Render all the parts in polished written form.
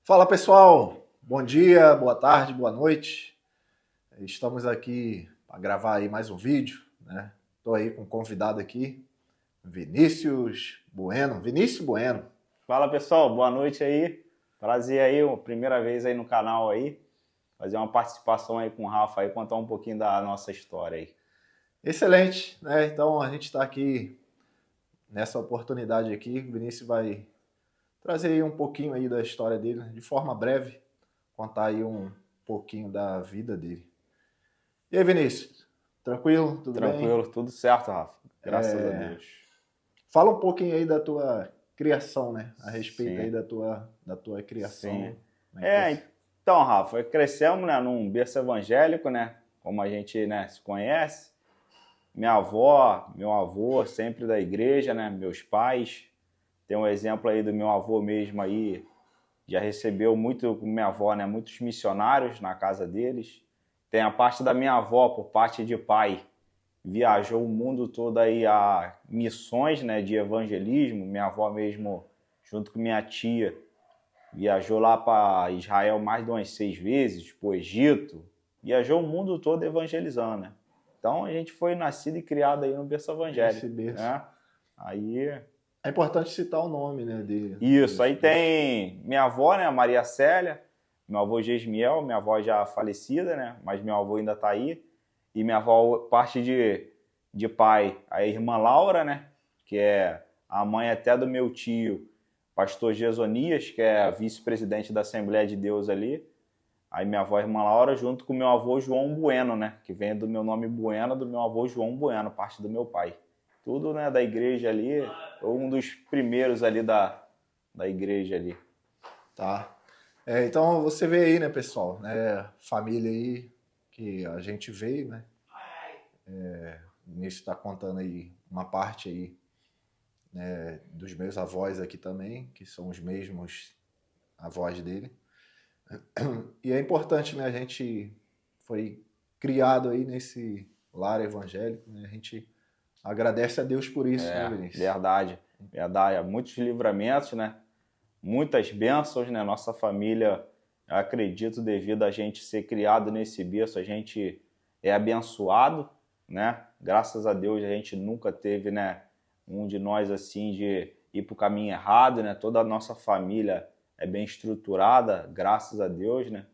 Fala pessoal, bom dia, boa tarde, boa noite. Estamos aqui para gravar aí mais um vídeo, né? Estou aí com um convidado aqui, Vinícius Bueno. Vinícius Bueno. Fala pessoal, boa noite aí. Prazer aí, primeira vez aí no canal aí. Fazer uma participação aí com o Rafa aí, contar um pouquinho da nossa história aí. Excelente, né? Então a gente está aqui nessa oportunidade aqui. O Vinícius vai trazer aí um pouquinho aí da história dele, de forma breve, contar aí um pouquinho da vida dele. E aí, Vinícius? Tranquilo? Tudo bem? Tranquilo, tudo certo, Rafa. Graças a Deus. Fala um pouquinho aí da tua criação, né? A respeito Sim. aí da tua criação. Sim. Né? Então, Rafa, crescemos, né, num berço evangélico, né? Como a gente, né, se conhece. Minha avó, meu avô, sempre da igreja, né? Meus pais. Tem um exemplo aí do meu avô mesmo aí, já recebeu muito com minha avó, né? Muitos missionários na casa deles. Tem a parte da minha avó, por parte de pai, viajou o mundo todo aí a missões, né, de evangelismo. Minha avó mesmo, junto com minha tia, viajou lá para Israel mais de umas 6 vezes, para o Egito. Viajou o mundo todo evangelizando, né? Então a gente foi nascido e criado aí no berço evangélico. Esse berço. Né? Aí... É importante citar o nome, né? Isso, aí tem minha avó, né, Maria Célia, meu avô Gesmiel, minha avó já falecida, né, mas meu avô ainda tá aí, e minha avó, parte de pai, a irmã Laura, né, que é a mãe até do meu tio, pastor Gesonias, que é vice-presidente da Assembleia de Deus ali, aí minha avó, irmã Laura, junto com meu avô João Bueno, né, que vem do meu nome Bueno, do meu avô João Bueno, parte do meu pai. Tudo, né, da igreja ali, um dos primeiros ali da igreja ali. Tá. Então você vê aí, né, pessoal, né, família aí que a gente veio, né, o Vinícius está contando aí uma parte aí, né, dos meus avós aqui também, que são os mesmos avós dele. E é importante, né, a gente foi criado aí nesse lar evangélico, né, a gente agradece a Deus por isso, né, Vinícius? Verdade. Muitos livramentos, né? Muitas bênçãos, né? Nossa família, eu acredito, devido a gente ser criado nesse berço, a gente é abençoado, né? Graças a Deus a gente nunca teve, né, um de nós assim de ir para o caminho errado, né? Toda a nossa família é bem estruturada, graças a Deus, né?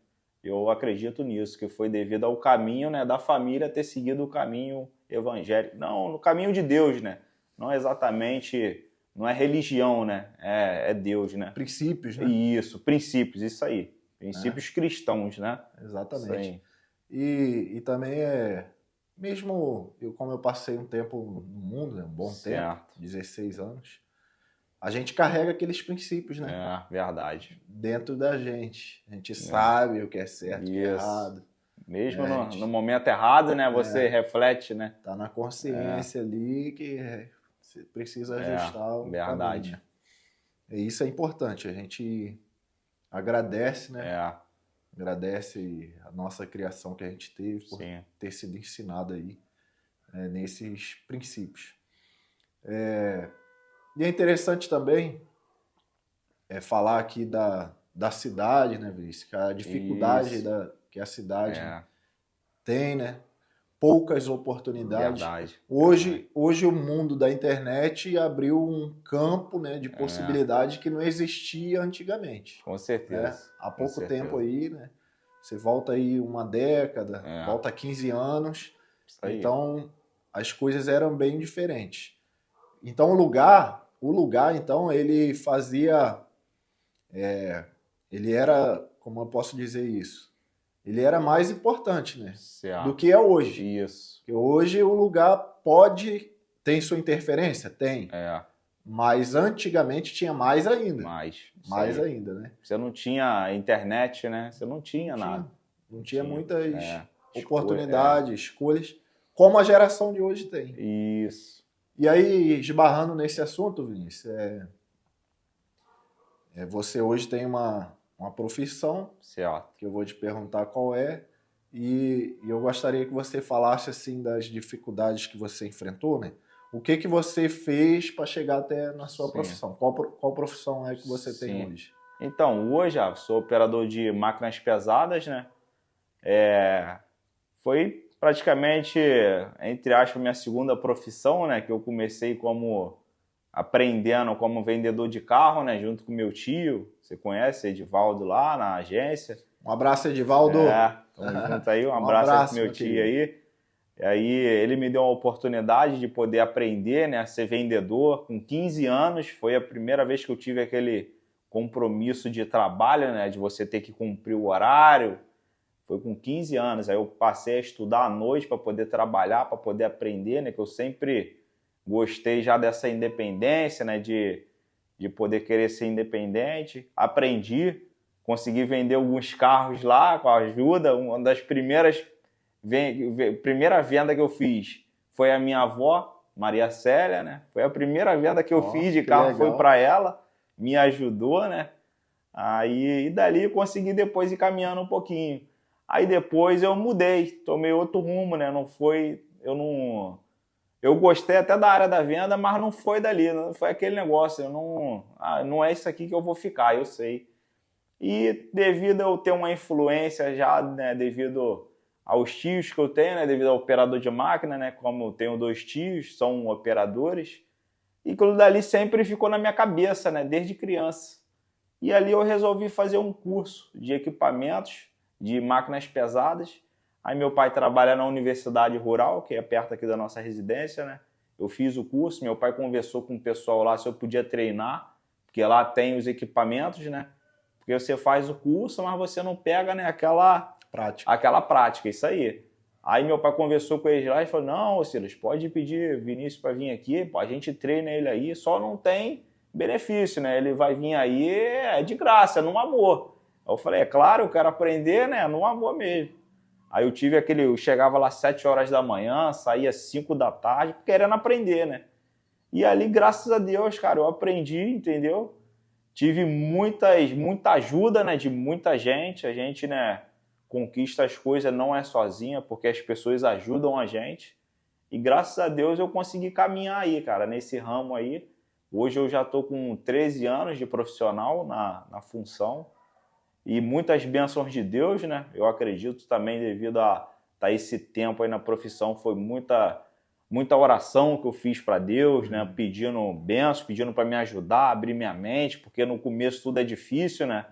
Eu acredito nisso, que foi devido ao caminho, né, da família ter seguido o caminho evangélico. Não, no caminho de Deus, né? Não exatamente, não é religião, né? É Deus, né? Princípios, né? Isso, princípios, isso aí. Princípios cristãos, né? Exatamente. E também mesmo como eu passei um tempo no mundo, né, um bom tempo, 16 anos, a gente carrega aqueles princípios, né? É, verdade. Dentro da gente. A gente sabe o que é certo, o que é errado. Mesmo no momento errado, né? Você reflete, né? Tá na consciência ali que você precisa ajustar o verdade. caminho. E isso é importante. A gente agradece, né? Agradece a nossa criação que a gente teve por ter sido ensinado aí nesses princípios. E é interessante também falar aqui da cidade, né, Vinícius? A dificuldade que a cidade tem, né? Poucas oportunidades. Verdade. Hoje o mundo da internet abriu um campo, né, de possibilidade que não existia antigamente. Com certeza. Né? Há pouco tempo aí, né? Você volta aí uma década, volta 15 anos. Então as coisas eram bem diferentes. Então o lugar então, ele fazia... ele era, como eu posso dizer isso? Ele era mais importante, né? Do que é hoje. Isso. Porque hoje o lugar tem sua interferência? Tem. Mas antigamente tinha mais ainda. Mais ainda, né? Você não tinha internet, né? Você não tinha nada. Não tinha muitas oportunidades, escolhas, como a geração de hoje tem. Isso. E aí, esbarrando nesse assunto, Vinícius, você hoje tem uma profissão, que eu vou te perguntar qual é, e eu gostaria que você falasse assim das dificuldades que você enfrentou, né? O que você fez para chegar até na sua profissão? Qual profissão é que você tem hoje? Então, hoje sou operador de máquinas pesadas, né? Foi praticamente, entre aspas, minha segunda profissão, né? Que eu comecei aprendendo como vendedor de carro, né? Junto com meu tio, você conhece, Edivaldo, lá na agência. Um abraço, Edivaldo. Tamo junto aí, um Um abraço aí pro abraço, meu meu tio querido. aí. E aí ele me deu a oportunidade de poder aprender, né, a ser vendedor. Com 15 anos, foi a primeira vez que eu tive aquele compromisso de trabalho, né, de você ter que cumprir o horário. Foi com 15 anos, aí eu passei a estudar à noite para poder trabalhar, para poder aprender, né, que eu sempre gostei já dessa independência, né, de poder querer ser independente. Aprendi, consegui vender alguns carros lá com a ajuda. Uma das primeira venda que eu fiz foi a minha avó, Maria Célia, né? Foi a primeira venda que eu fiz de carro, legal. foi para ela, me ajudou, né? Aí, e dali eu consegui depois ir caminhando um pouquinho. Aí depois eu mudei, tomei outro rumo, né? Eu gostei até da área da venda, mas não foi dali, não foi aquele negócio, não é isso aqui que eu vou ficar, eu sei. E devido a eu ter uma influência já, né, devido aos tios que eu tenho, né, devido ao operador de máquina, né, como eu tenho 2 tios, são operadores, e aquilo dali sempre ficou na minha cabeça, né, desde criança. E ali eu resolvi fazer um curso de equipamentos, de máquinas pesadas. Aí meu pai trabalha na Universidade Rural, que é perto aqui da nossa residência, né? Eu fiz o curso, meu pai conversou com o pessoal lá se eu podia treinar, porque lá tem os equipamentos, né? Porque você faz o curso, mas você não pega, né, aquela prática, isso aí. Aí meu pai conversou com eles lá e falou, não, Silas, pode pedir Vinícius para vir aqui, a gente treina ele aí, só não tem benefício, né? Ele vai vir aí de graça, num amor. Eu falei, é claro, eu quero aprender, né? Num amor mesmo. Aí eu chegava lá às 7 horas da manhã, saía às 5 da tarde, querendo aprender, né? E ali, graças a Deus, cara, eu aprendi, entendeu? Tive muita ajuda, né, de muita gente. A gente, né, conquista as coisas não é sozinha, porque as pessoas ajudam a gente. E graças a Deus eu consegui caminhar aí, cara, nesse ramo aí. Hoje eu já estou com 13 anos de profissional na função e muitas bênçãos de Deus, né? Eu acredito também devido a tá esse tempo aí na profissão, foi muita oração que eu fiz para Deus, né? Pedindo bênçãos, pedindo para me ajudar, abrir minha mente, porque no começo tudo é difícil, né?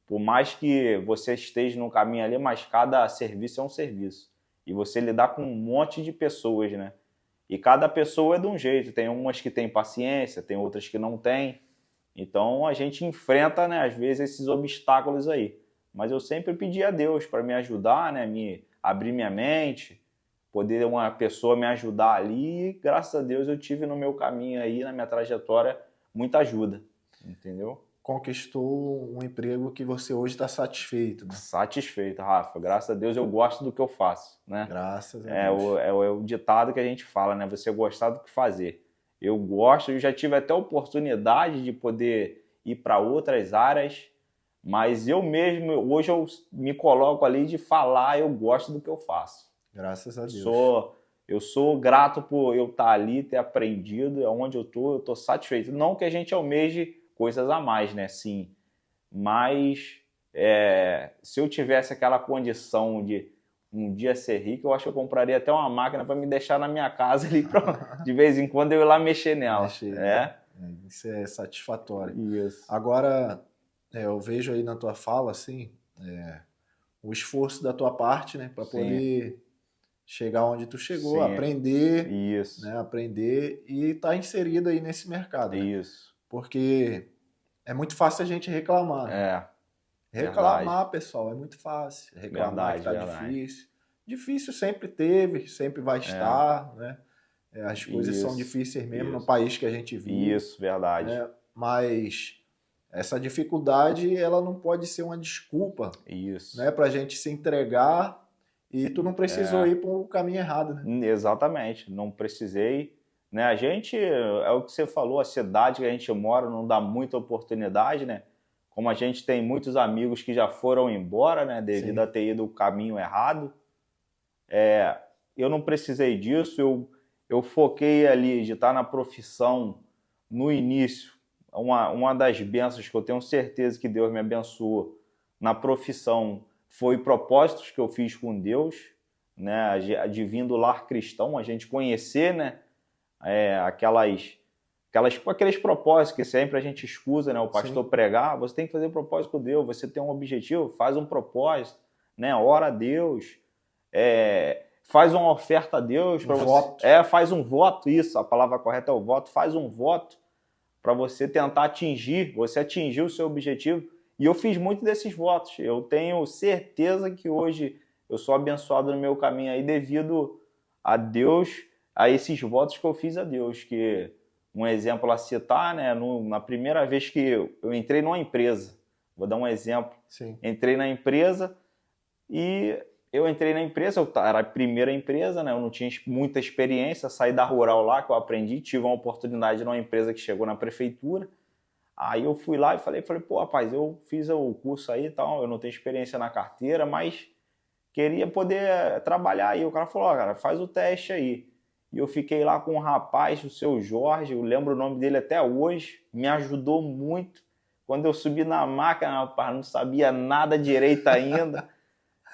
Por mais que você esteja no caminho ali, mas cada serviço é um serviço. E você lidar com um monte de pessoas, né? E cada pessoa é de um jeito. Tem umas que têm paciência, tem outras que não têm. Então a gente enfrenta, né, às vezes, esses obstáculos aí. Mas eu sempre pedi a Deus para me ajudar, né, me abrir minha mente, poder uma pessoa me ajudar ali. E graças a Deus eu tive no meu caminho aí, na minha trajetória, muita ajuda. Entendeu? Conquistou um emprego que você hoje está satisfeito, né? Satisfeito, Rafa. Graças a Deus eu gosto do que eu faço, né? Graças a Deus. É o ditado que a gente fala, né? Você gostar do que fazer. Eu gosto, eu já tive até a oportunidade de poder ir para outras áreas, mas eu mesmo, hoje eu me coloco ali de falar, eu gosto do que eu faço. Graças a Deus. Eu sou grato por eu estar ali, ter aprendido, onde eu tô satisfeito. Não que a gente almeje coisas a mais, né? Sim, mas se eu tivesse aquela condição de um dia ser rico, eu acho que eu compraria até uma máquina para me deixar na minha casa ali, de vez em quando eu ir lá mexer nela. Isso é satisfatório. Isso. Agora, eu vejo aí na tua fala, assim, o esforço da tua parte, né, para poder chegar onde tu chegou, Sim. Aprender, Isso. né, aprender e estar inserido aí nesse mercado. Né? Isso. Porque é muito fácil a gente reclamar. Né? Reclamar, verdade. pessoal, é muito fácil. Reclamar Verdade, que tá verdade. difícil. Difícil sempre teve, sempre vai estar, né? As coisas são difíceis mesmo no país que a gente vive. Isso, verdade. Né? Mas essa dificuldade, ela não pode ser uma desculpa, né, para a gente se entregar e tu não precisou ir para o caminho errado, né? Exatamente, não precisei. Né? A gente, é o que você falou, a cidade que a gente mora não dá muita oportunidade, né? Como a gente tem muitos amigos que já foram embora, né, devido a ter ido o caminho errado. Eu não precisei disso, eu foquei ali de estar na profissão no início, uma das bênçãos que eu tenho certeza que Deus me abençoou na profissão foi propósitos que eu fiz com Deus, né? De vir do lar cristão, a gente conhecer, né? Aqueles propósitos que sempre a gente escusa, né? O pastor pregar, você tem que fazer propósito com Deus, você tem um objetivo, faz um propósito, né? Ora a Deus, faz uma oferta a Deus para você. Faz um voto, isso, a palavra correta é o voto, faz um voto para você tentar atingir o seu objetivo. E eu fiz muito desses votos. Eu tenho certeza que hoje eu sou abençoado no meu caminho aí devido a Deus, a esses votos que eu fiz a Deus. Que um exemplo a citar, né? Na primeira vez que eu entrei numa empresa, vou dar um exemplo. Sim. Entrei na empresa e eu era a primeira empresa, né? Eu não tinha muita experiência, saí da rural lá que eu aprendi, tive uma oportunidade numa empresa que chegou na prefeitura. Aí eu fui lá e falei, pô, rapaz, eu fiz o curso aí e tal, eu não tenho experiência na carteira, mas queria poder trabalhar aí. O cara falou, cara, faz o teste aí. E eu fiquei lá com um rapaz, o seu Jorge, eu lembro o nome dele até hoje, me ajudou muito. Quando eu subi na máquina, rapaz, não sabia nada direito ainda.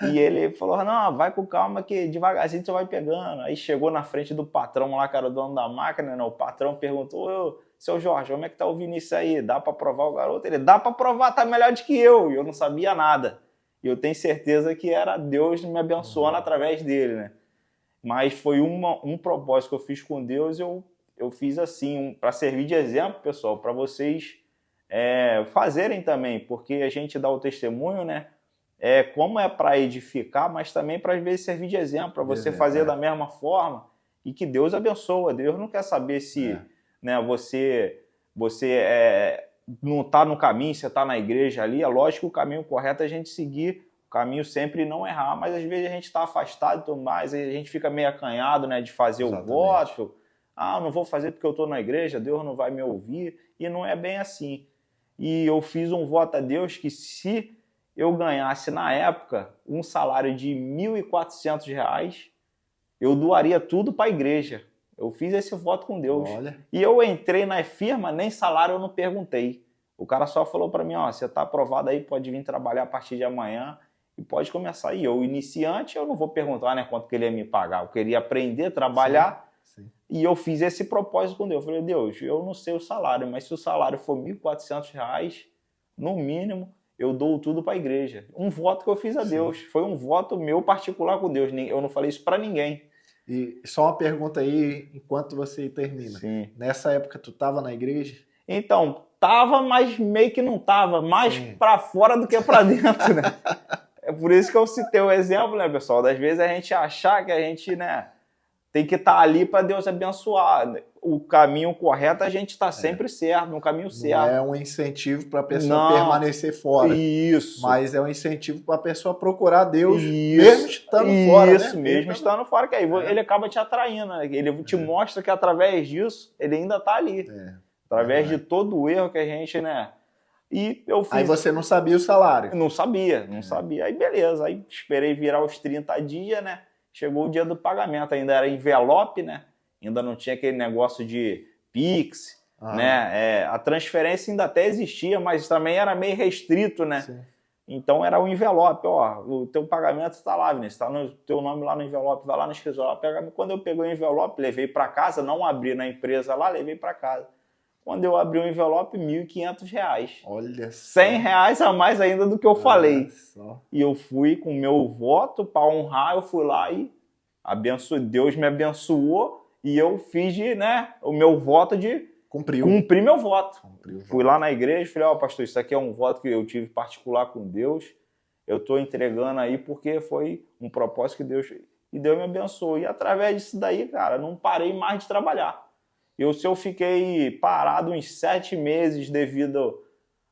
E ele falou, não, vai com calma que devagarzinho você vai pegando. Aí chegou na frente do patrão lá, que era o dono da máquina, né? O patrão perguntou, seu Jorge, como é que tá o Vinícius aí? Dá para provar o garoto? Ele, dá para provar, tá melhor do que eu. E eu não sabia nada. E eu tenho certeza que era Deus me abençoando através dele, né? Mas foi um propósito que eu fiz com Deus, eu fiz assim, para servir de exemplo, pessoal, para vocês fazerem também, porque a gente dá o testemunho, né? Como é para edificar, mas também para às vezes servir de exemplo, para você fazer da mesma forma e que Deus abençoa. Deus não quer saber se né, você não está no caminho, você está na igreja ali. É lógico que o caminho correto é a gente seguir, o caminho sempre não errar, mas às vezes a gente está afastado e tudo mais, e a gente fica meio acanhado, né, de fazer o voto. Ah, não vou fazer porque eu estou na igreja, Deus não vai me ouvir, e não é bem assim. E eu fiz um voto a Deus que se eu ganhasse, na época, um salário de R$ 1.400, eu doaria tudo para a igreja. Eu fiz esse voto com Deus. Olha. E eu entrei na firma, nem salário eu não perguntei. O cara só falou para mim, você está aprovado aí, pode vir trabalhar a partir de amanhã e pode começar. E eu, iniciante, eu não vou perguntar, né, quanto que ele ia me pagar. Eu queria aprender a trabalhar. Sim. E eu fiz esse propósito com Deus. Eu falei, Deus, eu não sei o salário, mas se o salário for R$ 1.400, no mínimo, eu dou tudo para a igreja. Um voto que eu fiz a Deus. Foi um voto meu particular com Deus. Eu não falei isso para ninguém. E só uma pergunta aí, enquanto você termina. Sim. Nessa época, tu estava na igreja? Então, tava, mas meio que não tava. Mais para fora do que para dentro, né? É por isso que eu citei o exemplo, né, pessoal? Das vezes a gente achar que a gente, né, tem que estar ali para Deus abençoar. O caminho correto, a gente está sempre certo, no caminho certo. Não é um incentivo para a pessoa permanecer fora. Isso. Mas é um incentivo para a pessoa procurar Deus, mesmo estando fora. Isso, né? Mesmo estando fora, que aí ele acaba te atraindo, né? Ele te mostra que através disso, ele ainda está ali. Através de todo o erro que a gente, né? E eu fiz... Aí você não sabia o salário. Não sabia. Aí beleza, aí esperei virar os 30 dias, né? Chegou o dia do pagamento, ainda era envelope, né? Ainda não tinha aquele negócio de Pix, né? A transferência ainda até existia, mas também era meio restrito, né? Sim. Então era o envelope, o teu pagamento está lá, Vinícius, está no teu nome lá no envelope, vai lá no escritório, pega. Quando eu peguei o envelope, levei para casa, não abri na empresa lá, levei para casa. Quando eu abri o envelope, R$ 1.500. Olha só. R$ 100 a mais ainda do que eu falei. Só. E eu fui com o meu voto para honrar, eu fui lá e Deus me abençoou e eu fiz o meu voto de cumprir meu voto. Fui lá na igreja e falei, pastor, isso aqui é um voto que eu tive particular com Deus. Eu estou entregando aí porque foi um propósito que Deus me abençoou. E através disso daí, cara, não parei mais de trabalhar. Se eu fiquei parado uns 7 meses devido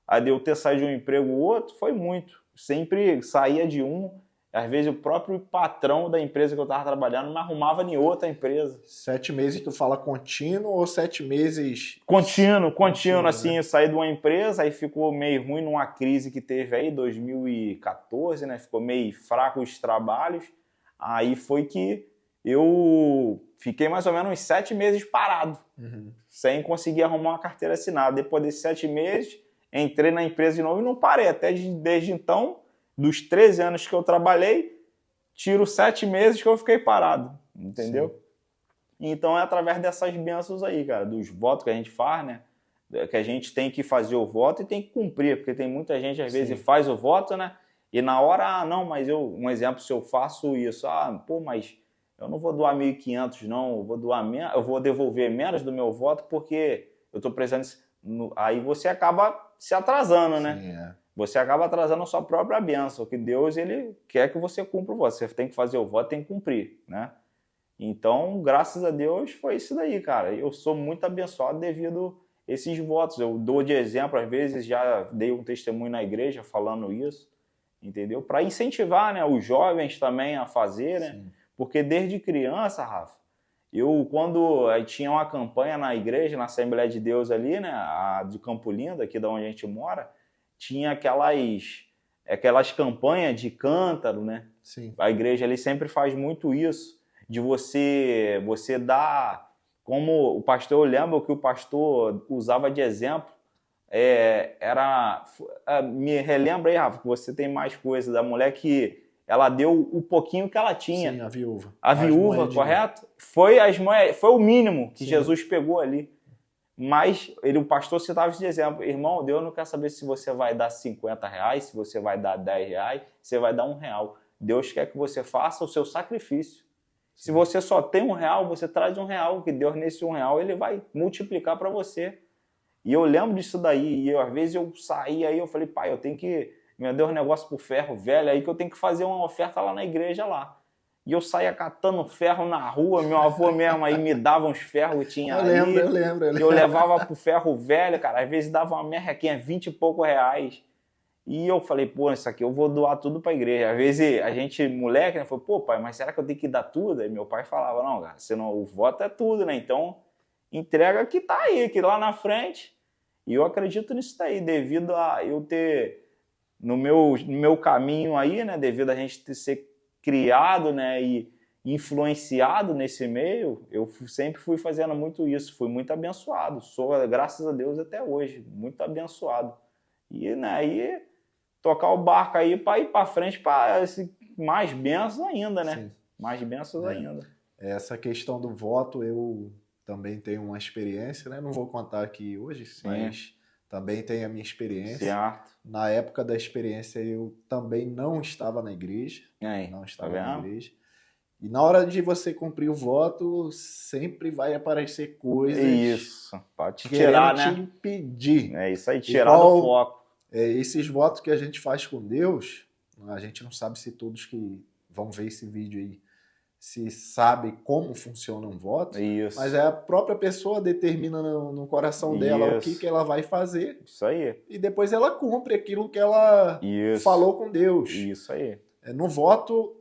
a eu ter saído de um emprego ou outro, foi muito. Sempre saía de um, às vezes o próprio patrão da empresa que eu estava trabalhando me arrumava em outra empresa. 7 meses tu fala contínuo ou 7 meses... Contínuo, assim, né? Eu saí de uma empresa, aí ficou meio ruim numa crise que teve aí, 2014, né? Ficou meio fraco os trabalhos, aí foi que eu fiquei mais ou menos uns 7 meses parado, sem conseguir arrumar uma carteira assinada. Depois desses 7 meses, entrei na empresa de novo e não parei. Até desde então, dos 13 anos que eu trabalhei, tiro 7 meses que eu fiquei parado, entendeu? Sim. Então é através dessas bênçãos aí, cara, dos votos que a gente faz, né? Que a gente tem que fazer o voto e tem que cumprir, porque tem muita gente, às vezes, faz o voto, né? E na hora, não, mas um exemplo, se eu faço isso, mas eu não vou doar 1.500, não, eu vou devolver menos do meu voto porque eu estou precisando. Aí você acaba se atrasando, né? Sim, é. Você acaba atrasando a sua própria bênção, que Deus, ele quer que você cumpra o voto. Você tem que fazer o voto, tem que cumprir, né? Então, graças a Deus, foi isso daí, cara. Eu sou muito abençoado devido a esses votos. Eu dou de exemplo, às vezes já dei um testemunho na igreja falando isso, entendeu? Para incentivar, né, os jovens também a fazer, né? Sim. Porque desde criança, Rafa, quando tinha uma campanha na igreja, na Assembleia de Deus ali, né, a de Campo Lindo, aqui da onde a gente mora, tinha aquelas campanhas de cântaro, né? Sim. A igreja ali sempre faz muito isso, de você dar, como o pastor, eu lembro que o pastor usava de exemplo, me relembra aí, Rafa, que você tem mais coisa, da mulher que ela deu o pouquinho que ela tinha. Sim, a viúva. A viúva, correto? Foi o mínimo que Sim. Jesus pegou ali. Mas o pastor citava isso de exemplo. Irmão, Deus não quer saber se você vai dar R$50, se você vai dar R$10, se você vai dar R$1. Deus quer que você faça o seu sacrifício. Se você só tem R$1, você traz R$1, que Deus nesse R$1 ele vai multiplicar para você. E eu lembro disso daí, e às vezes eu saí aí, eu falei, pai, eu tenho que, me deu um negócio pro ferro velho aí, que eu tenho que fazer uma oferta lá na igreja lá. E eu saía catando ferro na rua, meu avô mesmo aí me dava uns ferros que tinha eu lembro. E eu levava pro ferro velho, cara, às vezes dava uma merrequinha, 20 e poucos reais. E eu falei, pô, isso aqui eu vou doar tudo pra igreja. Às vezes a gente, moleque, né, falou, pô, pai, mas será que eu tenho que dar tudo? Aí meu pai falava, não, cara, o voto é tudo, né? Então, entrega que tá aí, que lá na frente. E eu acredito nisso daí, devido a eu ter, no meu caminho aí, né, devido a gente ser criado, né, e influenciado nesse meio, eu sempre fui fazendo muito isso, fui muito abençoado. Sou, graças a Deus, até hoje, muito abençoado. E, né, aí tocar o barco aí para ir para frente, para mais bênçãos ainda, né? Sim. Mais bênçãos ainda. Essa questão do voto, eu também tenho uma experiência, né? Não vou contar aqui hoje, mas também tenho a minha experiência. Certo. Na época da experiência, eu também não estava na igreja. Não estava na igreja. E na hora de você cumprir o voto, sempre vai aparecer coisas... Isso, pode te tirar, né? te impedir. É isso aí, tirar do foco. Esses votos que a gente faz com Deus, a gente não sabe se todos que vão ver esse vídeo aí se sabe como funciona um voto, isso. Mas a própria pessoa determina no coração dela o que ela vai fazer. Isso aí. E depois ela cumpre aquilo que ela falou com Deus. Isso aí. No voto,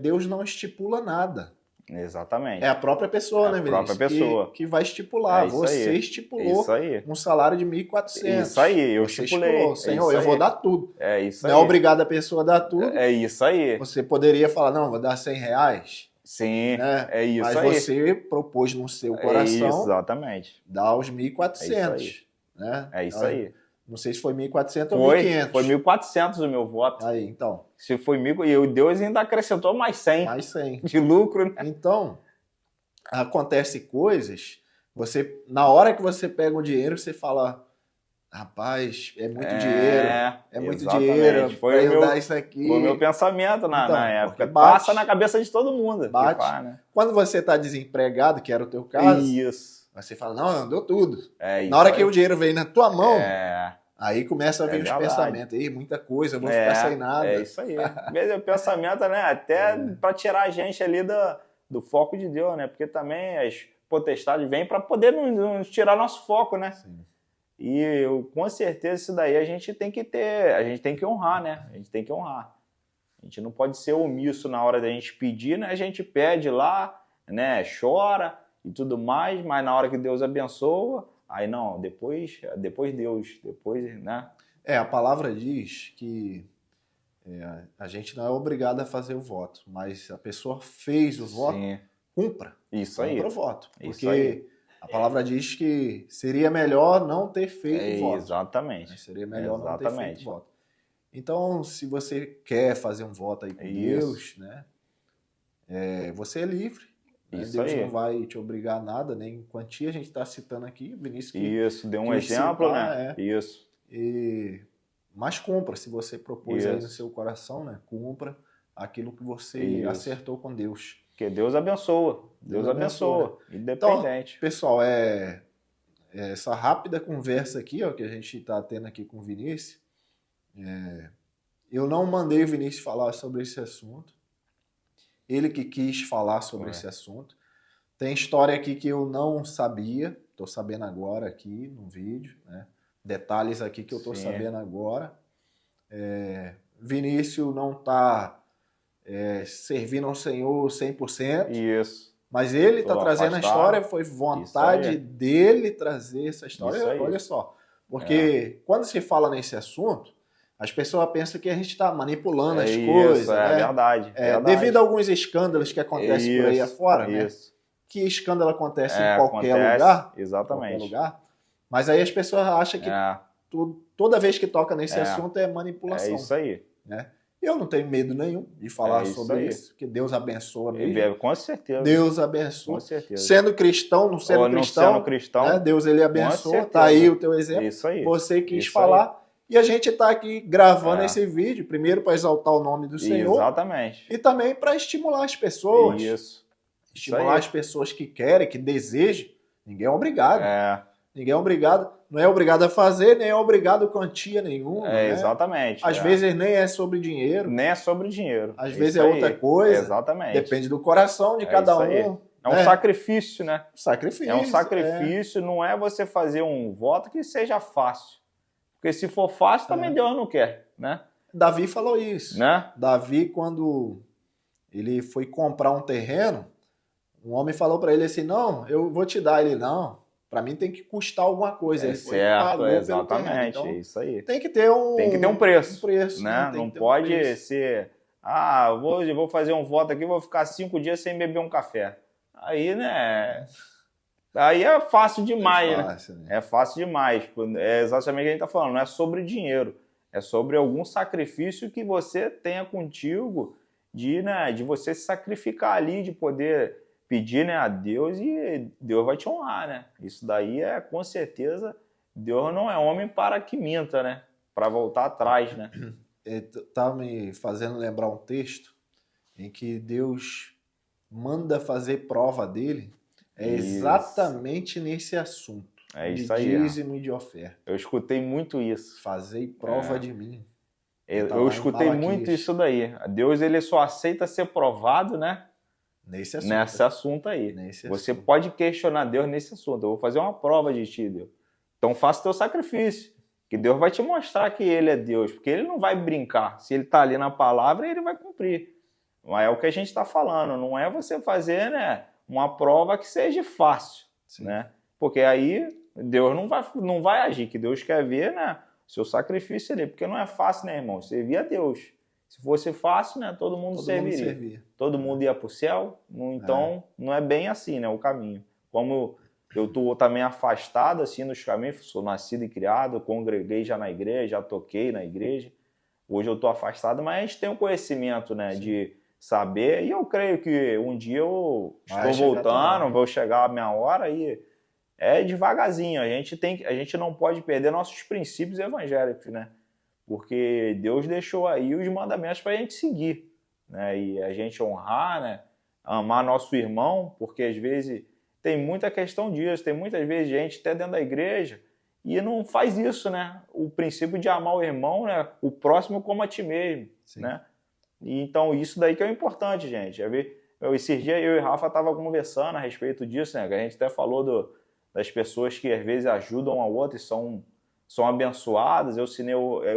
Deus não estipula nada. Exatamente. É a própria pessoa, né, Vinícius? A própria pessoa. Que vai estipular. Você estipulou um salário de 1.400. Isso aí, eu estipulei. Senhor, eu vou dar tudo. É isso aí. Não é obrigado a pessoa a dar tudo. É isso aí. Você poderia falar, não, vou dar R$100. Sim, né? É isso aí. Mas você propôs no seu coração exatamente. dar os 1.400. Né? É isso aí. Não sei se foi 1.400 ou 1.500. Foi 1.400 o meu voto. Aí, então. Se foi 1.000, e o Deus ainda acrescentou mais 100. Mais 100. De lucro, né? Então, acontece coisas, na hora que você pega o dinheiro, você fala, rapaz, é muito dinheiro. É muito dinheiro. Foi eu dar isso aqui. Foi o meu pensamento na época. Passa na cabeça de todo mundo. Né? Quando você está desempregado, que era o teu caso. Isso. Você fala, não, deu tudo. Isso na hora que o dinheiro vem na tua mão, aí começa a vir os verdade. pensamentos. Muita coisa, eu vou ficar sem nada. É isso aí. Mesmo o pensamento, né? Até para tirar a gente ali do foco de Deus, né? Porque também as potestades vêm para poder nos tirar nosso foco, né? Sim. E com certeza isso daí a gente tem que honrar, né? A gente tem que honrar. A gente não pode ser omisso na hora da gente pedir, né? A gente pede lá, né? Chora e tudo mais, mas na hora que Deus abençoa, aí não, depois Deus, né? A palavra diz que a gente não é obrigado a fazer o voto, mas a pessoa fez o voto, cumpra. Isso aí. Cumpra o voto. Isso Porque aí. a palavra diz que seria melhor não ter feito voto. Exatamente. Seria melhor não ter Exatamente. feito voto. Então, se você quer fazer um voto aí com Deus, né? Você é livre. Né? Isso Deus aí. não vai te obrigar a nada, nem quantia. A gente está citando aqui, Vinícius, que Isso, deu um que exemplo, citar, né? Isso. Mas cumpra, se você propôs Isso. aí no seu coração, né? Cumpra aquilo que você acertou com Deus. Porque Deus abençoa. Deus abençoa. Né? Independente. Então, pessoal, essa rápida conversa aqui, ó, que a gente está tendo aqui com o Vinícius, eu não mandei o Vinícius falar sobre esse assunto. Ele que quis falar sobre esse assunto. Tem história aqui que eu não sabia, estou sabendo agora aqui no vídeo, né? Detalhes aqui que eu estou sabendo agora. Vinícius não está servindo ao Senhor 100%. Isso. Mas ele está trazendo a história, foi vontade dele trazer essa história. Olha só, porque quando se fala nesse assunto, as pessoas pensam que a gente está manipulando as coisas. É né? verdade, verdade. Devido a alguns escândalos que acontecem por aí afora, né? Que escândalo acontece em qualquer lugar. Exatamente. Qualquer lugar. Mas aí as pessoas acham que toda vez que toca nesse assunto é manipulação. É isso aí. Né? Eu não tenho medo nenhum de falar sobre isso, que Deus abençoa mesmo. Com certeza. Deus abençoa. Com certeza. Sendo cristão, não sendo cristão, né? Deus ele abençoa. Tá aí o teu exemplo. Isso aí. Você quis falar. E a gente está aqui gravando esse vídeo, primeiro para exaltar o nome do Senhor. Exatamente. E também para estimular as pessoas. Isso. Estimular as pessoas que querem, que desejam. Ninguém é obrigado. Ninguém é obrigado. Não é obrigado a fazer, nem é obrigado a quantia nenhuma. Né? Exatamente. Às vezes nem é sobre dinheiro. Nem é sobre dinheiro. Às vezes é outra coisa. Exatamente. Depende do coração de cada um. É um sacrifício, né? Sacrifício. É um sacrifício, não é você fazer um voto que seja fácil. Porque se for fácil, também Deus não quer, né? Davi falou isso. Né? Davi, quando ele foi comprar um terreno, um homem falou para ele assim, não, eu vou te dar. Ele, não, para mim tem que custar alguma coisa. Ele certo, exatamente, então, isso aí. Tem que ter um preço. Né? Não pode ser, eu vou fazer um voto aqui, vou ficar 5 dias sem beber um café. Aí, né... Aí é fácil demais, né? É fácil demais. É exatamente o que a gente está falando. Não é sobre dinheiro. É sobre algum sacrifício que você tenha contigo de você se sacrificar ali, de poder pedir, né, a Deus e Deus vai te honrar, né? Isso daí com certeza, Deus não é homem para que minta, né? Para voltar atrás, né? Tá me fazendo lembrar um texto em que Deus manda fazer prova dele. Exatamente nesse assunto. Isso de aí. dízimo e de oferta. Eu escutei muito isso. Fazei prova de mim. Eu escutei muito isso daí. Deus ele só aceita ser provado, né? Nesse assunto aí. Você pode questionar Deus nesse assunto. Eu vou fazer uma prova de ti, Deus. Então faça teu sacrifício. Que Deus vai te mostrar que ele é Deus. Porque ele não vai brincar. Se ele está ali na palavra, ele vai cumprir. Mas é o que a gente está falando. Não é você fazer, né, uma prova que seja fácil, né? Porque aí Deus não vai agir, que Deus quer ver, né, seu sacrifício ali, porque não é fácil, né, irmão? Servir a Deus. Se fosse fácil, né, todo mundo serviria. Todo mundo ia para o céu, então não é bem assim, né, o caminho. Como eu estou também afastado assim nos caminhos, sou nascido e criado, congreguei já na igreja, já toquei na igreja. Hoje eu estou afastado, mas a gente tem um conhecimento, né, de saber, e eu creio que um dia eu estou voltando, vou chegar a minha hora e devagarzinho. A gente não pode perder nossos princípios evangélicos, né? Porque Deus deixou aí os mandamentos para a gente seguir, né? E a gente honrar, né? Amar nosso irmão, porque às vezes tem muita questão disso, tem muitas vezes gente até dentro da igreja e não faz isso, né? O princípio de amar o irmão, né? O próximo como a ti mesmo, né? E então isso daí que é o importante, gente. Esses dias eu e Rafa tava conversando a respeito disso, né? Que a gente até falou das pessoas que às vezes ajudam a outra e são abençoadas. Eu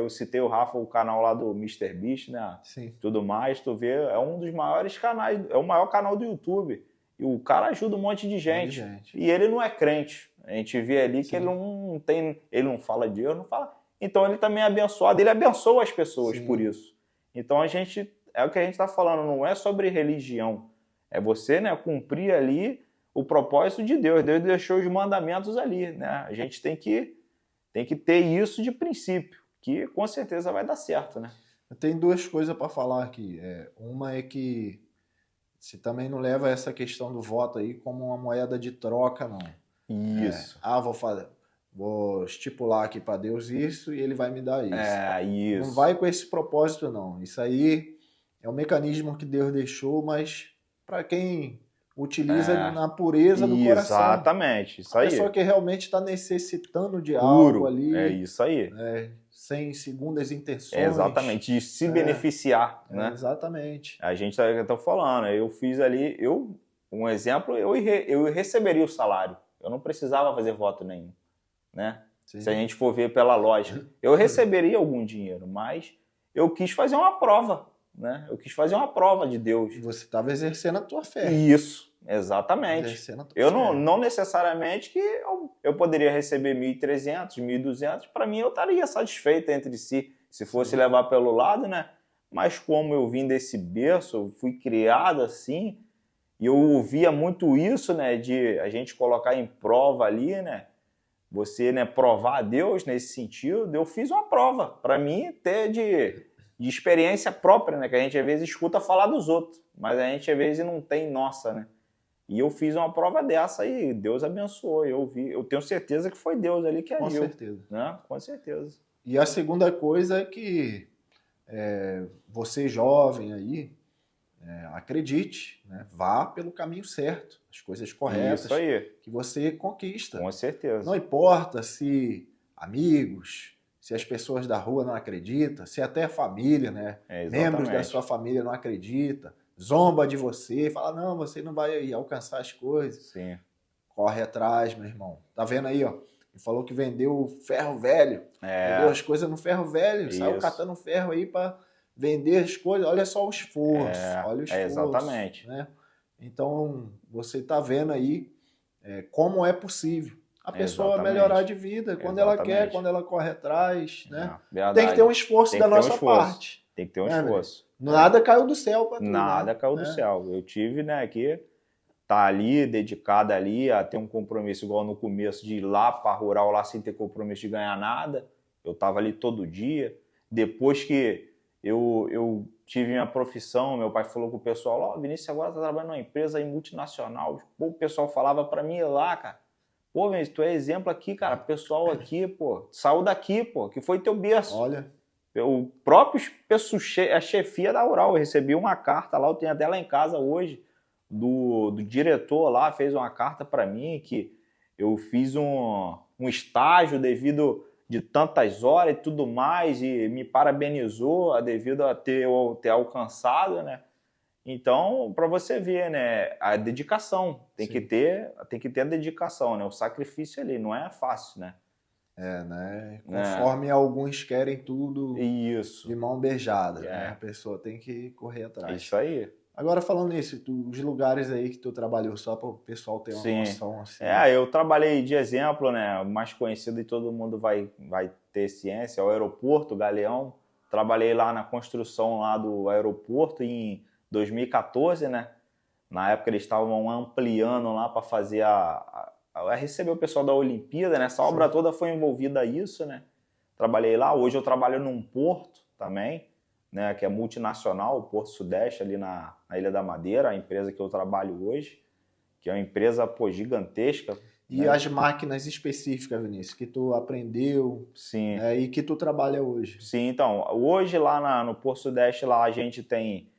citei o Rafa, o canal lá do MrBeast, né? Sim. Tudo mais, tu vê, é um dos maiores canais, é o maior canal do YouTube. E o cara ajuda um monte de gente. E ele não é crente. A gente vê ali que ele não fala de Deus, não fala. Então ele também é abençoado, ele abençoa as pessoas por isso. Então é o que a gente está falando, não é sobre religião, É você, né, cumprir ali o propósito de Deus. Deus deixou os mandamentos ali, né? A gente tem que ter isso de princípio, que com certeza vai dar certo, né? Tem duas coisas para falar aqui. Uma é que você também não leva essa questão do voto aí como uma moeda de troca, não. Isso. Vou estipular aqui para Deus isso e ele vai me dar isso. Isso. Não vai com esse propósito, não. Isso aí é um mecanismo que Deus deixou, mas para quem utiliza na pureza do coração. Exatamente, isso aí. A pessoa que realmente está necessitando de Puro, algo ali. É isso aí. Sem segundas intenções. Exatamente, de se beneficiar, né? Exatamente. A gente está falando, eu fiz ali, um exemplo, eu receberia o salário. Eu não precisava fazer voto nenhum, né? Sim. Se a gente for ver pela lógica. Eu receberia algum dinheiro, mas eu quis fazer uma prova, né? Eu quis fazer uma prova de Deus. Você estava exercendo a tua fé. Isso, exatamente. Eu não necessariamente que eu poderia receber 1.300, 1.200, para mim eu estaria satisfeito entre si, se fosse levar pelo lado, né? Mas como eu vim desse berço, eu fui criado assim, e eu ouvia muito isso, né, de a gente colocar em prova ali, né, você, né, provar a Deus nesse sentido. Eu fiz uma prova, para mim, ter de experiência própria, né, que a gente às vezes escuta falar dos outros, mas a gente às vezes não tem nossa, né. E eu fiz uma prova dessa e Deus abençoou, eu tenho certeza que foi Deus ali que agiu. Com certeza. Né? Com certeza. E a segunda coisa é que você jovem aí, acredite, né? Vá pelo caminho certo, as coisas corretas. Isso aí. Que você conquista. Com certeza. Não importa se amigos, se as pessoas da rua não acreditam, se até a família, né? Membros da sua família não acreditam, zomba de você, fala, não, você não vai alcançar as coisas. Sim. Corre atrás, meu irmão. Tá vendo aí, ó? Ele falou que vendeu o ferro velho. Vendeu as coisas no ferro velho. Isso. Saiu catando ferro aí para vender as coisas. Olha só o esforço. Olha o esforço. Exatamente. Né? Então, você tá vendo aí como é possível a pessoa melhorar de vida quando ela quer, quando ela corre atrás. Né? Tem que ter um esforço da nossa parte. Tem que ter um esforço. Nada caiu do céu para tu. Nada caiu do céu. Eu tive, né, que tá ali, dedicada ali, a ter um compromisso igual no começo, de ir lá para rural, lá sem ter compromisso de ganhar nada. Eu tava ali todo dia. Depois que eu tive minha profissão, meu pai falou com o pessoal, ó, Vinícius agora tá trabalhando numa empresa aí multinacional. Pô, o pessoal falava para mim ir lá, cara. Pô, Vinícius, tu é exemplo aqui, cara. Pessoal aqui, pô, saiu daqui, pô, que foi teu berço. Olha. O próprio a chefia da Rural, eu recebi uma carta lá, eu tenho até lá em casa hoje, do diretor lá, fez uma carta para mim que eu fiz um estágio devido de tantas horas e tudo mais, e me parabenizou devido a ter alcançado, né? Então, para você ver, né, a dedicação, tem que ter a dedicação, né? O sacrifício ali, não é fácil, né? Né? Conforme alguns querem tudo de mão beijada, né? A pessoa tem que correr atrás. Isso aí. Agora, falando nisso, os lugares aí que tu trabalhou, só para o pessoal ter uma noção. Assim. Eu trabalhei de exemplo, né? O mais conhecido e todo mundo vai ter ciência, é o aeroporto Galeão. Trabalhei lá na construção lá do aeroporto em 2014, né? Na época eles estavam ampliando lá para fazer receber o pessoal da Olimpíada, né? Essa obra toda foi envolvida a isso, né? Trabalhei lá. Hoje eu trabalho num porto também, né? Que é multinacional, o Porto Sudeste, ali na Ilha da Madeira, a empresa que eu trabalho hoje, que é uma empresa, gigantesca. E as máquinas específicas, Vinícius, que tu aprendeu. Sim. E que tu trabalha hoje. Sim, então, hoje lá no Porto Sudeste, lá a gente tem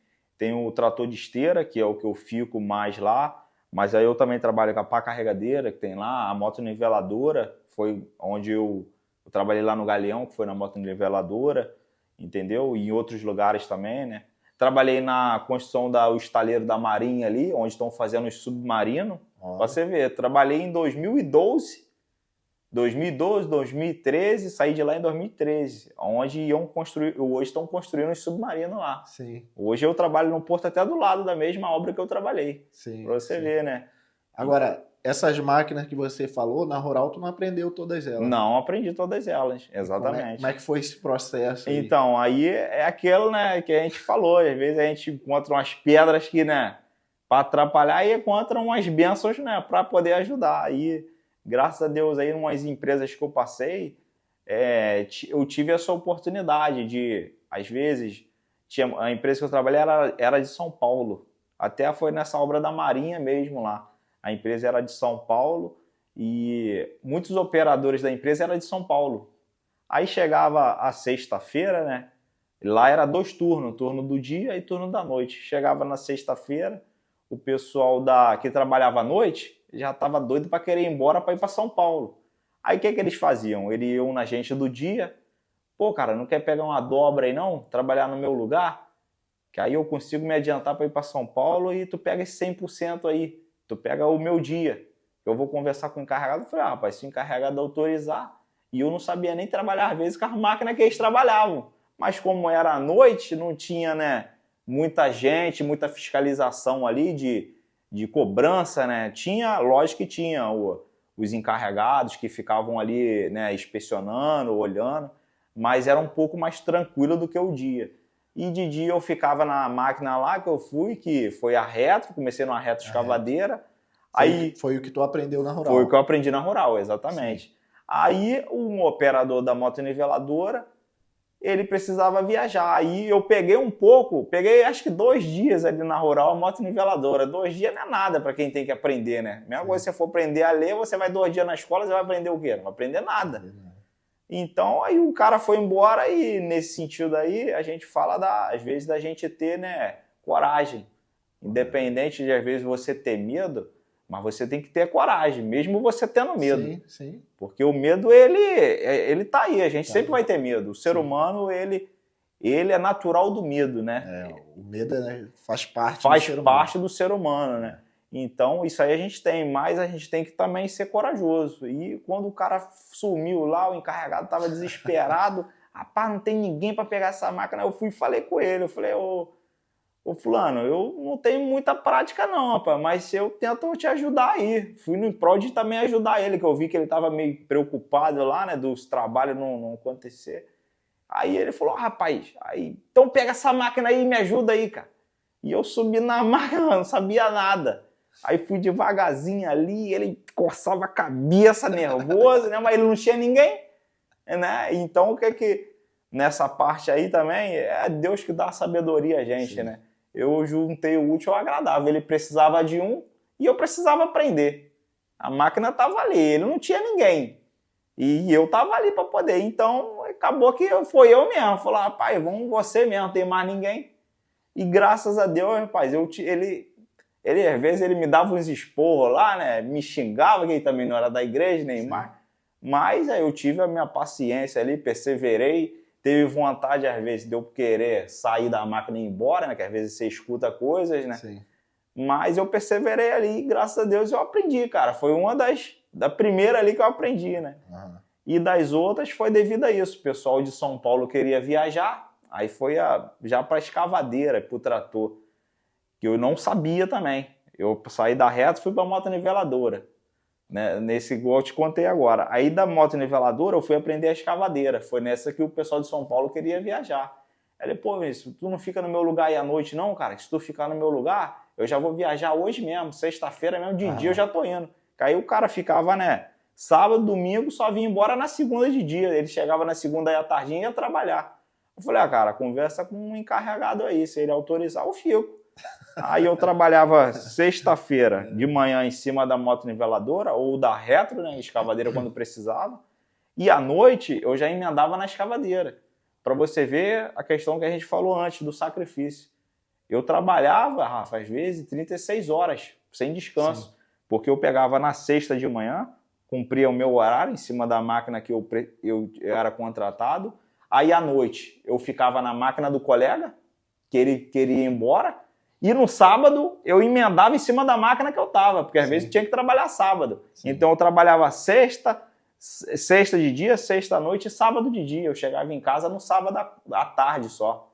o trator de esteira, que é o que eu fico mais lá, mas aí eu também trabalho com a pá carregadeira, que tem lá, a moto-niveladora, foi onde eu trabalhei lá no Galeão, que foi na moto-niveladora, entendeu? E em outros lugares também, né? Trabalhei na construção do estaleiro da Marinha ali, onde estão fazendo os submarinos. Pra você ver, trabalhei em 2012, 2013, saí de lá em 2013, onde hoje estão construindo os submarinos lá. Sim. Hoje eu trabalho no porto até do lado da mesma obra que eu trabalhei. Sim. Pra você ver, né? Agora, essas máquinas que você falou, na Rural tu não aprendeu todas elas? Não, aprendi todas elas, exatamente. Como é que foi esse processo aí? Então, aí é aquilo, né, que a gente falou, às vezes a gente encontra umas pedras que, né, para atrapalhar e encontram umas bênçãos, né, para poder ajudar. Aí, graças a Deus, aí, em umas empresas que eu passei, eu tive essa oportunidade de, às vezes, a empresa que eu trabalhei era de São Paulo. Até foi nessa obra da Marinha mesmo lá. A empresa era de São Paulo e muitos operadores da empresa eram de São Paulo. Aí chegava a sexta-feira, né? Lá era 2 turnos, turno do dia e turno da noite. Chegava na sexta-feira, o pessoal que trabalhava à noite já estava doido para querer ir embora para ir para São Paulo. Aí o que eles faziam? Eles iam na gente do dia. Pô, cara, não quer pegar uma dobra aí não? Trabalhar no meu lugar? Que aí eu consigo me adiantar para ir para São Paulo e tu pega esse 100% aí. Tu pega o meu dia. Eu vou conversar com o encarregado. Eu falei, rapaz, se o encarregado autorizar... E eu não sabia nem trabalhar, às vezes, com as máquinas que eles trabalhavam. Mas como era à noite, não tinha, né, muita gente, muita fiscalização ali de cobrança, né? Tinha, lógico que tinha os encarregados que ficavam ali, né, inspecionando, olhando, mas era um pouco mais tranquilo do que o dia. E de dia eu ficava na máquina lá que eu fui, que foi a retro, comecei numa retro escavadeira. Foi o que tu aprendeu na Rural. Foi o que eu aprendi na Rural, exatamente. Sim. Aí um operador da motoniveladora, ele precisava viajar. Aí eu peguei acho que 2 dias ali na Rural a motoniveladora. 2 dias não é nada para quem tem que aprender, né? Mesma coisa, se você for aprender a ler, você vai 2 dias na escola, você vai aprender o quê? Não vai aprender nada. Então aí o cara foi embora e nesse sentido aí a gente fala às vezes da gente ter, né, coragem. Independente de às vezes você ter medo, mas você tem que ter coragem, mesmo você tendo medo. Sim, sim. Porque o medo, ele tá aí, a gente sempre vai ter medo. O ser humano, ele é natural do medo, né? O medo, né, faz parte do ser humano, né? Então, isso aí a gente tem, mas a gente tem que também ser corajoso. E quando o cara sumiu lá, o encarregado estava desesperado, rapaz, não tem ninguém para pegar essa máquina. Eu fui e falei com ele, eu falei, ô fulano, eu não tenho muita prática não, rapaz, mas eu tento te ajudar aí. Fui no prol de também ajudar ele, que eu vi que ele estava meio preocupado lá, né, dos trabalhos não acontecer. Aí ele falou, rapaz, então pega essa máquina aí e me ajuda aí, cara. E eu subi na máquina, não sabia nada. Aí fui devagarzinho ali, ele coçava a cabeça nervoso, né, mas ele não tinha ninguém, né? Então o que nessa parte aí também é Deus que dá a sabedoria a gente, sim, né? Eu juntei o útil ao agradável. Ele precisava de um e eu precisava aprender. A máquina estava ali, ele não tinha ninguém. E eu estava ali para poder. Então, acabou que foi eu mesmo. Falei, rapaz, vamos você mesmo, não tem mais ninguém. E graças a Deus, rapaz, ele às vezes ele me dava uns esporros lá, né? Me xingava, que ele também não era da igreja nem mais. Mas aí eu tive a minha paciência ali, perseverei. Teve vontade, às vezes, de eu querer sair da máquina e ir embora, né? Que às vezes você escuta coisas, né? Sim. Mas eu perseverei ali e, graças a Deus, eu aprendi, cara. Foi uma da primeira ali que eu aprendi, né? Uhum. E das outras foi devido a isso. O pessoal de São Paulo queria viajar, aí foi já para a escavadeira, para o trator, que eu não sabia também. Eu saí da reta e fui para a motoniveladora. Né, nesse igual eu te contei agora. Aí da motoniveladora eu fui aprender a escavadeira. Foi nessa que o pessoal de São Paulo queria viajar. Aí ele, pô, Vinícius, tu não fica no meu lugar aí à noite não, cara? Se tu ficar no meu lugar, eu já vou viajar hoje mesmo, sexta-feira mesmo, de dia eu já tô indo. Aí o cara ficava, né, sábado, domingo, só vinha embora na segunda de dia. Ele chegava na segunda aí à tardinha e ia trabalhar. Eu falei, cara, conversa com um encarregado aí, se ele autorizar, eu fico. Aí eu trabalhava sexta-feira de manhã em cima da motoniveladora ou da retro, né, escavadeira quando precisava. E à noite eu já emendava na escavadeira. Para você ver a questão que a gente falou antes do sacrifício. Eu trabalhava, Rafa, às vezes 36 horas, sem descanso. Sim. Porque eu pegava na sexta de manhã, cumpria o meu horário em cima da máquina que eu era contratado. Aí à noite eu ficava na máquina do colega, que ele queria ir embora. E no sábado eu emendava em cima da máquina que eu estava, porque às Sim. vezes tinha que trabalhar sábado. Sim. Então eu trabalhava sexta de dia, sexta à noite e sábado de dia. Eu chegava em casa no sábado à tarde só,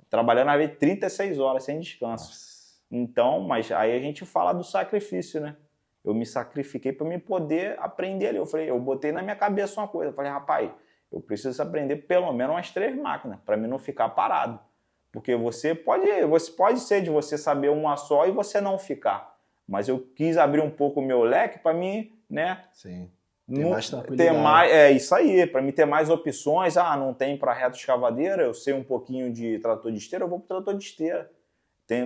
trabalhando às vezes 36 horas sem descanso. Nossa. Então, mas aí a gente fala do sacrifício, né? Eu me sacrifiquei para me poder aprender ali. Eu botei na minha cabeça uma coisa. Eu falei, rapaz, eu preciso aprender pelo menos umas 3 máquinas para mim não ficar parado. Porque você pode ser de você saber uma só e você não ficar. Mas eu quis abrir um pouco o meu leque para mim, né? Sim. Ter mais tranquilidade. É isso aí, para mim ter mais opções. Ah, não tem para reto escavadeira, eu sei um pouquinho de trator de esteira, eu vou para trator de esteira.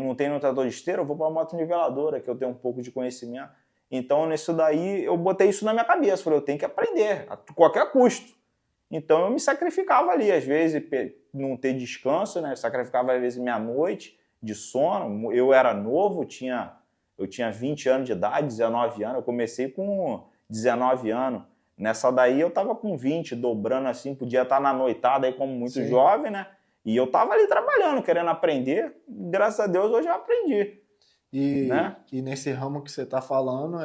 Não tem no trator de esteira, eu vou para a moto niveladora, que eu tenho um pouco de conhecimento. Então, nisso daí, eu botei isso na minha cabeça. Falei, eu tenho que aprender, a qualquer custo. Então, eu me sacrificava ali. Às vezes, não ter descanso, né? Eu sacrificava, às vezes, minha noite de sono. Eu era novo, eu tinha 20 anos de idade, 19 anos. Eu comecei com 19 anos. Nessa daí, eu estava com 20, dobrando assim. Podia estar na noitada aí como muito jovem, né? E eu estava ali trabalhando, querendo aprender. Graças a Deus, hoje eu aprendi. E nesse ramo que você está falando,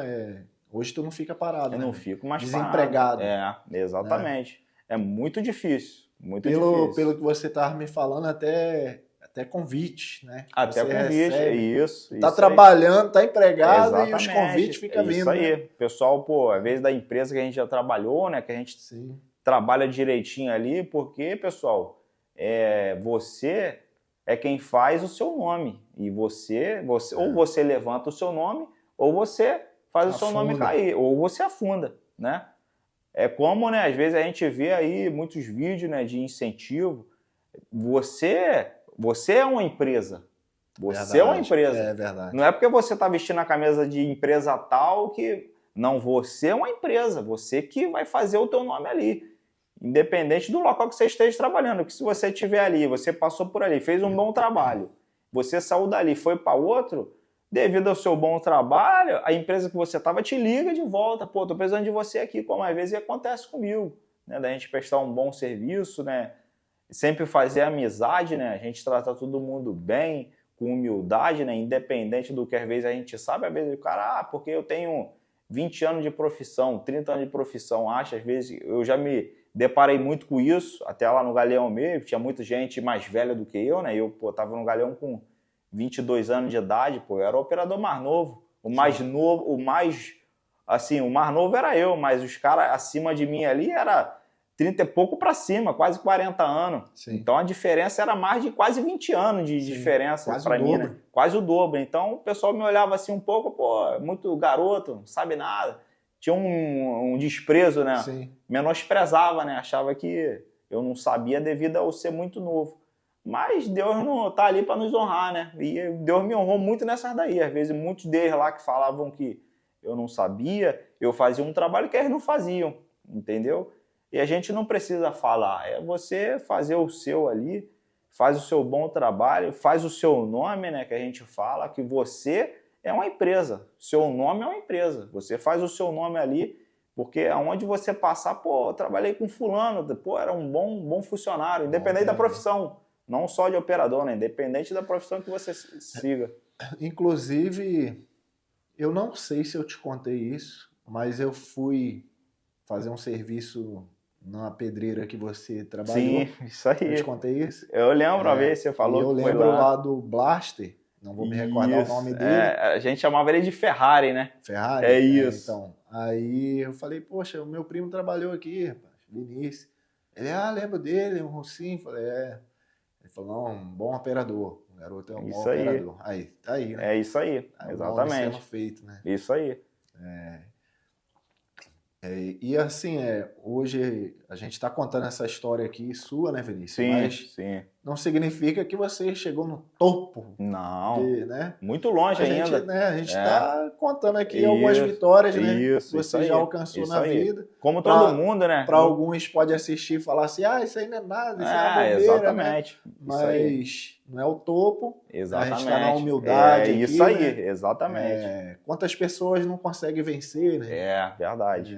hoje tu não fica parado, eu né? não fico mais desempregado. Exatamente. Né? É muito difícil, difícil. Pelo que você estava me falando, até convite, né? Até você convite, recebe. isso. Tá trabalhando, tá empregado. Exatamente. E os convites ficam vindo. Isso aí. Né? Pessoal, às vezes da empresa que a gente já trabalhou, né? Que a gente trabalha direitinho ali, porque, pessoal, você é quem faz o seu nome. E você ou você levanta o seu nome, ou você faz o seu nome cair, ou você afunda, né? É como, né, às vezes a gente vê aí muitos vídeos, né, de incentivo. Você é uma empresa. Você é uma empresa. É verdade. Não é porque você está vestindo a camisa de empresa tal que... Não, você é uma empresa. Você que vai fazer o teu nome ali. Independente do local que você esteja trabalhando. Porque se você estiver ali, você passou por ali, fez um bom trabalho, você saiu dali, foi para outro, devido ao seu bom trabalho, a empresa que você estava te liga de volta. Pô, tô precisando de você aqui, como às vezes acontece comigo. Né? Da gente prestar um bom serviço, né? Sempre fazer amizade, né? A gente trata todo mundo bem, com humildade, né? Independente do que às vezes a gente sabe, às vezes o cara, porque eu tenho 20 anos de profissão, 30 anos de profissão, acha, às vezes eu já me deparei muito com isso, até lá no Galeão mesmo, tinha muita gente mais velha do que eu, né? Eu, tava no Galeão com 22 anos de idade, eu era o operador mais novo. O mais novo, o mais novo era eu, mas os caras acima de mim ali era 30 e pouco para cima, quase 40 anos. Sim. Então a diferença era mais de quase 20 anos de diferença para mim, né? Quase o dobro. Então o pessoal me olhava assim um pouco, muito garoto, não sabe nada. Tinha um desprezo, né? Sim. Menosprezava, né? Achava que eu não sabia devido a eu ser muito novo. Mas Deus não tá ali para nos honrar, né? E Deus me honrou muito nessas daí. Às vezes muitos deles lá que falavam que eu não sabia, eu fazia um trabalho que eles não faziam, entendeu? E a gente não precisa falar, é você fazer o seu ali, faz o seu bom trabalho, faz o seu nome, né, que a gente fala, que você é uma empresa, seu nome é uma empresa, você faz o seu nome ali, porque aonde você passar, eu trabalhei com fulano, era um bom funcionário, independente da profissão, não só de operador, né, independente da profissão que você siga. Inclusive, eu não sei se eu te contei isso, mas eu fui fazer um serviço na pedreira que você trabalhou. Sim, isso aí. Eu te contei isso? Eu lembro uma vez, você falou que foi lá. Eu lembro lá do Blaster, não vou me recordar o nome dele. A gente chamava ele de Ferrari, né? Ferrari? É isso. Então, aí eu falei, poxa, o meu primo trabalhou aqui, rapaz, Vinícius. Ele, lembro dele, um russinho. Falei, Ele falou, não, um bom operador. O garoto é um bom operador. Aí, tá aí, né? É isso aí, exatamente. Sendo feito, né? Isso aí. E assim, hoje a gente está contando essa história aqui sua, né, Vinícius? Sim, mas não significa que você chegou no topo. Não, né? Muito longe ainda. A gente está contando aqui algumas vitórias, né? Isso, que você já alcançou na vida. Como todo mundo, né? Para alguns pode assistir e falar assim, isso aí não é nada, isso é uma bobeira, exatamente. Né? Mas não é o topo. Exatamente. A gente está na humildade aqui, isso aí, né? Exatamente. Quantas pessoas não conseguem vencer, né? Verdade.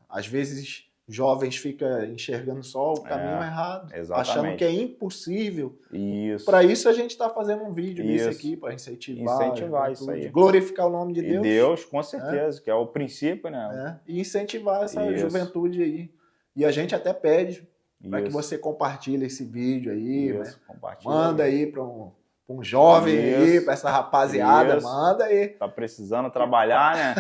Às vezes jovens ficam enxergando só o caminho errado, achando que é impossível. Isso. Para isso a gente está fazendo um vídeo desse aqui, para incentivar isso aí. Glorificar o nome de Deus. E Deus, com certeza, que é o princípio, né? E incentivar essa juventude aí. E a gente até pede para que você compartilhe esse vídeo aí, né? Manda aí para um jovem aí, para essa rapaziada, manda aí. Tá precisando trabalhar, né?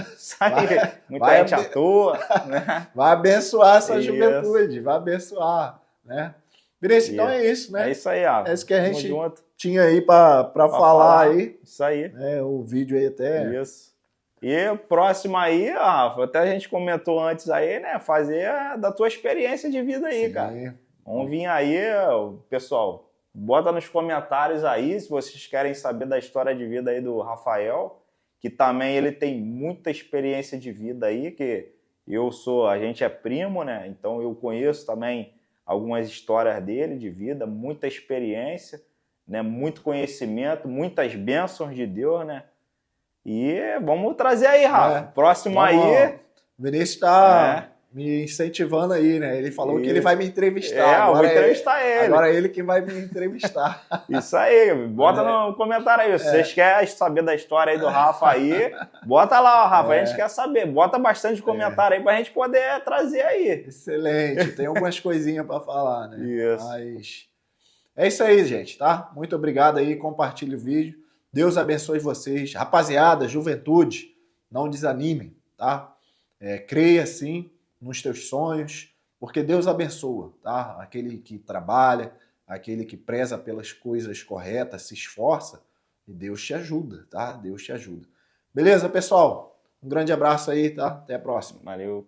Muita gente atua, né? Vai abençoar essa juventude, vai abençoar, né? Vinícius, então é isso, né? É isso aí, É isso que a gente tinha aí para falar aí. Isso aí. O vídeo aí até. Isso. E o próximo aí, Rafa, até a gente comentou antes aí, né? Fazer da tua experiência de vida aí, cara. Vamos vir aí, pessoal. Bota nos comentários aí se vocês querem saber da história de vida aí do Rafael, que também ele tem muita experiência de vida aí, que a gente é primo, né? Então eu conheço também algumas histórias dele de vida, muita experiência, né? Muito conhecimento, muitas bênçãos de Deus, né? E vamos trazer aí, Rafa. Próximo aí. O Vinícius está me incentivando aí, né? Ele falou que ele vai me entrevistar. Eu vou entrevistar ele. Agora é ele que vai me entrevistar. Isso aí. Bota no comentário aí. Se vocês querem saber da história aí do Rafa aí, bota lá, ó, Rafa. A gente quer saber. Bota bastante comentário aí pra gente poder trazer aí. Excelente. Tem algumas coisinhas para falar, né? Isso. Mas é isso aí, gente, tá? Muito obrigado aí. Compartilhe o vídeo. Deus abençoe vocês. Rapaziada, juventude, não desanimem, tá? Creia sim nos teus sonhos, porque Deus abençoa, tá? Aquele que trabalha, aquele que preza pelas coisas corretas, se esforça, e Deus te ajuda, tá? Deus te ajuda. Beleza, pessoal? Um grande abraço aí, tá? Até a próxima. Valeu.